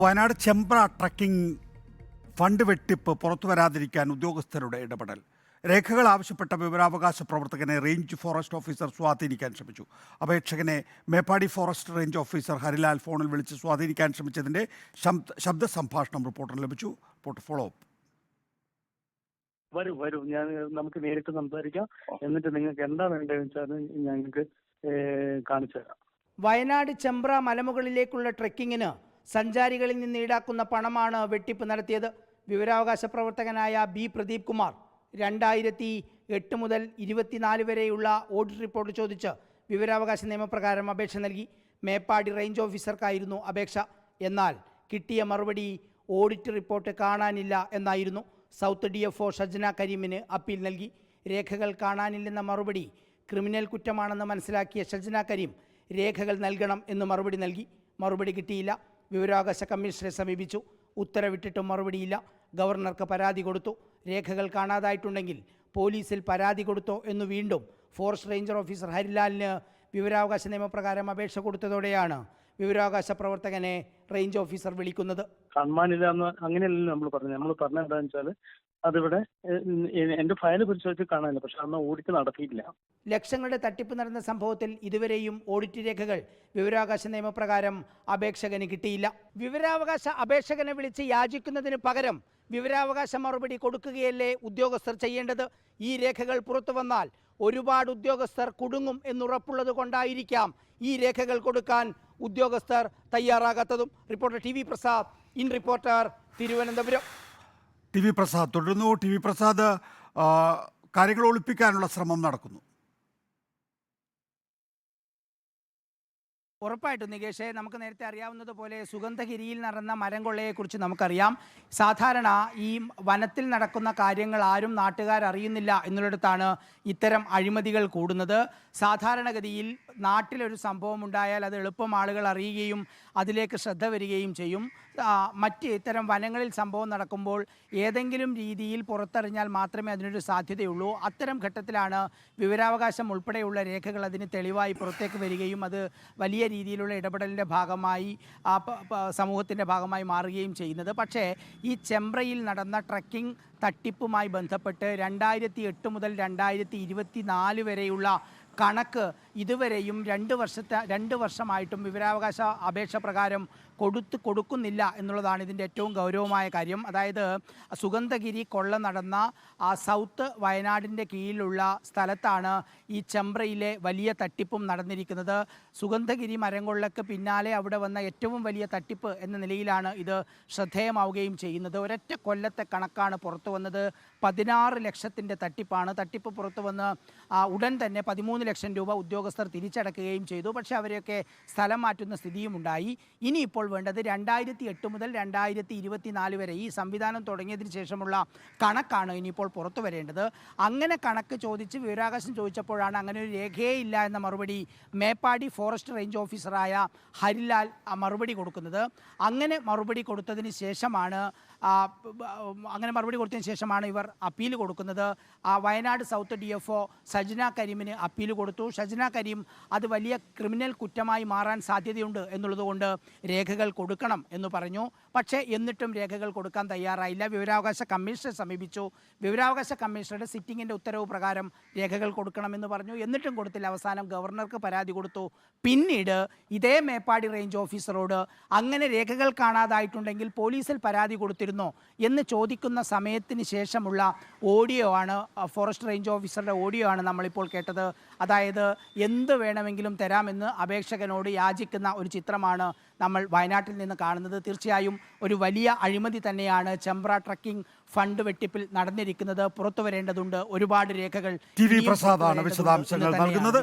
Wayanad Chembra trekking fund വെട്ടിപ്പ് പുറത്തുവരാതിരിക്കാൻ ഉദ്യോഗസ്ഥരുടെ ഇടപെടൽ. രേഖകൾ ആവശ്യപ്പെട്ട വിവരാവകാശ പ്രവർത്തകനെ റേഞ്ച് ഫോറസ്റ്റ് ഓഫീസർ സ്വാധീനിക്കാൻ ശ്രമിച്ചു. അപേക്ഷകനെ Meppadi forest range officer Harilal ഫോണിൽ വിളിച്ച് സ്വാധീനിക്കാൻ ശ്രമിച്ചതിൻ്റെ ശബ്ദ സംഭാഷണം റിപ്പോർട്ടറിന് ലഭിച്ചു. Report follow up. വരൂ ഞാൻ നമുക്ക് നേരിട്ട് സംസാരിക്കാം. എന്നിട്ട് നിങ്ങൾക്ക് എന്താ വേണ്ടതെന്ന് വെച്ചാൽ ഞങ്ങൾക്ക് കാണിച്ചു തരാം. വയനാട് ചെമ്പ്ര മലമുകളിലേക്കുള്ള ട്രെക്കിങ്ങിന് സഞ്ചാരികളിൽ നിന്ന് ഈടാക്കുന്ന പണമാണ് വെട്ടിപ്പ് നടത്തിയത്. വിവരാവകാശ പ്രവർത്തകനായ ബി പ്രദീപ് കുമാർ 2008 മുതൽ 24 വരെയുള്ള ഓഡിറ്റ് റിപ്പോർട്ട് ചോദിച്ച് വിവരാവകാശ നിയമപ്രകാരം അപേക്ഷ നൽകി. മേപ്പാടി റേഞ്ച് ഓഫീസർക്കായിരുന്നു അപേക്ഷ. എന്നാൽ കിട്ടിയ മറുപടി ഓഡിറ്റ് റിപ്പോർട്ട് കാണാനില്ല എന്നായിരുന്നു. സൗത്ത് DFO ഷജ്ന കരീമിന് അപ്പീൽ നൽകി. രേഖകൾ കാണാനില്ലെന്ന മറുപടി ക്രിമിനൽ കുറ്റമാണെന്ന് മനസ്സിലാക്കിയ ഷജ്ന കരീം രേഖകൾ നൽകണം എന്ന് മറുപടി നൽകി. മറുപടി കിട്ടിയില്ല. വിവരാവകാശ കമ്മീഷണറെ സമീപിച്ചു. ഉത്തരവിട്ടിട്ടും മറുപടിയില്ല. ഗവർണർക്ക് പരാതി കൊടുത്തു. രേഖകൾ കാണാതായിട്ടുണ്ടെങ്കിൽ പോലീസിൽ പരാതി കൊടുത്തോ എന്ന് വീണ്ടും ഫോറസ്റ്റ് റേഞ്ചർ ഓഫീസർ ഹരിലാലിന് വിവരാവകാശ നിയമപ്രകാരം അപേക്ഷ കൊടുത്തതോടെയാണ് വിവരാവകാശ പ്രവർത്തകനെ റേഞ്ച് ഓഫീസർ വിളിക്കുന്നത്. കാണാനില്ല എന്ന് അങ്ങനെയല്ലല്ലോ നമ്മൾ പറഞ്ഞത്. നമ്മൾ പറഞ്ഞത് എന്താണെന്ന് വെച്ചാൽ അതിവിടെ എന്റെ ഫയൽ പരിശോധിച്ച് കാണാനില്ല. പക്ഷെ അന്ന് ഓഡിറ്റ് നടത്തിയില്ല. ലക്ഷങ്ങളുടെ തട്ടിപ്പ് നടന്ന സംഭവത്തിൽ ഇതുവരെയും ഓഡിറ്റ് രേഖകൾ വിവരാവകാശ നിയമപ്രകാരം അപേക്ഷകന് കിട്ടിയില്ല. വിവരാവകാശ അപേക്ഷകനെ വിളിച്ച് യാചിക്കുന്നതിന് പകരം വിവരാവകാശ മറുപടി കൊടുക്കുകയല്ലേ ഉദ്യോഗസ്ഥർ ചെയ്യേണ്ടത്? ഈ രേഖകൾ പുറത്തു വന്നാൽ ഒരുപാട് ഉദ്യോഗസ്ഥർ കുടുങ്ങും എന്നുറപ്പുള്ളത് കൊണ്ടായിരിക്കാം ഈ രേഖകൾ കൊടുക്കാൻ ഉദ്യോഗസ്ഥർ തയ്യാറാകാത്തതും. Reporter TV Prasad, in reporter, Thiruvananthapuram. TV Prasad തുടരുന്നു. TV പ്രസാദ്, കാര്യങ്ങൾ ഒളിപ്പിക്കാനുള്ള ശ്രമം നടക്കുന്നു. ഉറപ്പായിട്ടും നികേഷേ, നമുക്ക് നേരത്തെ അറിയാവുന്നതുപോലെ സുഗന്ധഗിരിയിൽ നടന്ന മരം കൊള്ളയെക്കുറിച്ച് നമുക്കറിയാം. സാധാരണ ഈ വനത്തിൽ നടക്കുന്ന കാര്യങ്ങൾ ആരും നാട്ടുകാരറിയുന്നില്ല എന്നുള്ളിടത്താണ് ഇത്തരം അഴിമതികൾ കൂടുന്നത്. സാധാരണഗതിയിൽ നാട്ടിലൊരു സംഭവം ഉണ്ടായാൽ അത് എളുപ്പം ആളുകൾ അറിയുകയും അതിലേക്ക് ശ്രദ്ധ വരികയും ചെയ്യും. മറ്റ് ഇത്തരം വനങ്ങളിൽ സംഭവം നടക്കുമ്പോൾ ഏതെങ്കിലും രീതിയിൽ പുറത്തറിഞ്ഞാൽ മാത്രമേ അതിനൊരു സാധ്യതയുള്ളൂ. അത്തരം ഘട്ടത്തിലാണ് വിവരാവകാശം ഉൾപ്പെടെയുള്ള രേഖകൾ അതിന് തെളിവായി പുറത്തേക്ക് വരികയും അത് വലിയ രീതിയിലുള്ള ഇടപെടലിൻ്റെ ഭാഗമായി സമൂഹത്തിൻ്റെ ഭാഗമായി മാറുകയും ചെയ്യുന്നത്. പക്ഷേ ഈ ചെമ്പ്രയിൽ നടന്ന ട്രക്കിംഗ് തട്ടിപ്പുമായി ബന്ധപ്പെട്ട് 2008 മുതൽ 2024 വരെയുള്ള കണക്ക് ഇതുവരെയും 2 വർഷമായിട്ടും വിവരാവകാശ അപേക്ഷ പ്രകാരം കൊടുക്കുന്നില്ല എന്നുള്ളതാണ് ഇതിൻ്റെ ഏറ്റവും ഗൗരവമായ കാര്യം. അതായത് സുഗന്ധഗിരി കൊള്ള നടന്ന സൗത്ത് വയനാടിൻ്റെ കീഴിലുള്ള സ്ഥലത്താണ് ഈ ചെമ്പ്രയിലെ വലിയ തട്ടിപ്പും നടന്നിരിക്കുന്നത്. സുഗന്ധഗിരി മരം കൊള്ളയ്ക്ക് പിന്നാലെ അവിടെ വന്ന ഏറ്റവും വലിയ തട്ടിപ്പ് എന്ന നിലയിലാണ് ഇത് ശ്രദ്ധേയമാവുകയും ചെയ്യുന്നത്. ഒരൊറ്റ കൊല്ലത്തെ കണക്കാണ് പുറത്തു വന്നത്. 16 ലക്ഷത്തിൻ്റെ തട്ടിപ്പാണ്. തട്ടിപ്പ് പുറത്തു വന്ന് ഉടൻ തന്നെ 13 ലക്ഷം രൂപ ഉദ്യോഗസ്ഥർ തിരിച്ചടക്കുകയും ചെയ്തു. പക്ഷേ അവരെയൊക്കെ സ്ഥലം മാറ്റുന്ന സ്ഥിതിയും ഉണ്ടായി. ഇനിയിപ്പോൾ വേണ്ടത് 2008 മുതൽ 2024 വരെ ഈ സംവിധാനം തുടങ്ങിയതിന് ശേഷമുള്ള കണക്കാണ് ഇനിയിപ്പോൾ പുറത്തു വരേണ്ടത്. അങ്ങനെ കണക്ക് ചോദിച്ച് വിവരാവകാശം ചോദിച്ചപ്പോഴാണ് അങ്ങനെ ഒരു രേഖയേ ഇല്ല എന്ന മറുപടി മേപ്പാടി ഫോറസ്റ്റ് റേഞ്ച് ഓഫീസറായ ഹരിലാൽ മറുപടി കൊടുക്കുന്നത്. അങ്ങനെ മറുപടി കൊടുത്തതിന് ശേഷമാണ് ഇവർ അപ്പീൽ കൊടുക്കുന്നത്. വയനാട് സൗത്ത് DFO ഷജ്ന കരീമിന് അപ്പീൽ കൊടുത്തു. ഷജ്ന കരീം അത് വലിയ ക്രിമിനൽ കുറ്റമായി മാറാൻ സാധ്യതയുണ്ട് എന്നുള്ളതുകൊണ്ട് രേഖകൾ കൊടുക്കണം എന്ന് പറഞ്ഞു. പക്ഷേ എന്നിട്ടും രേഖകൾ കൊടുക്കാൻ തയ്യാറായില്ല. വിവരാവകാശ കമ്മീഷണറെ സമീപിച്ചു. വിവരാവകാശ കമ്മീഷണറുടെ സിറ്റിങ്ങിൻ്റെ ഉത്തരവ് പ്രകാരം രേഖകൾ കൊടുക്കണമെന്ന് പറഞ്ഞു. എന്നിട്ടും കൊടുത്തില്ല. അവസാനം ഗവർണർക്ക് പരാതി കൊടുത്തു. പിന്നീട് ഇതേ മേപ്പാടി റേഞ്ച് ഓഫീസറോട് അങ്ങനെ രേഖകൾ കാണാതായിട്ടുണ്ടെങ്കിൽ പോലീസിൽ പരാതി കൊടുത്തിരുന്നോ എന്ന് ചോദിക്കുന്ന സമയത്തിന് ശേഷമുള്ള ഓഡിയോ ആണ്, ഫോറസ്റ്റ് റേഞ്ച് ഓഫീസറുടെ ഓഡിയോ ആണ് നമ്മളിപ്പോൾ കേട്ടത്. അതായത് എന്ത് വേണമെങ്കിലും തരാമെന്ന് അപേക്ഷകനോട് യാചിക്കുന്ന ഒരു ചിത്രമാണ് നമ്മൾ വയനാട്ടിൽ നിന്ന് കാണുന്നത്. തീർച്ചയായും ഒരു വലിയ അഴിമതി തന്നെയാണ് ചെമ്പ്ര ട്രക്കിംഗ് ഫണ്ട് വെട്ടിപ്പിൽ നടന്നിരിക്കുന്നത്. പുറത്തു വരേണ്ടതുണ്ട്. ഒരുപാട് രേഖകൾ. TV പ്രസാദാണ് വിശദാംശങ്ങൾ നൽകുന്നത്.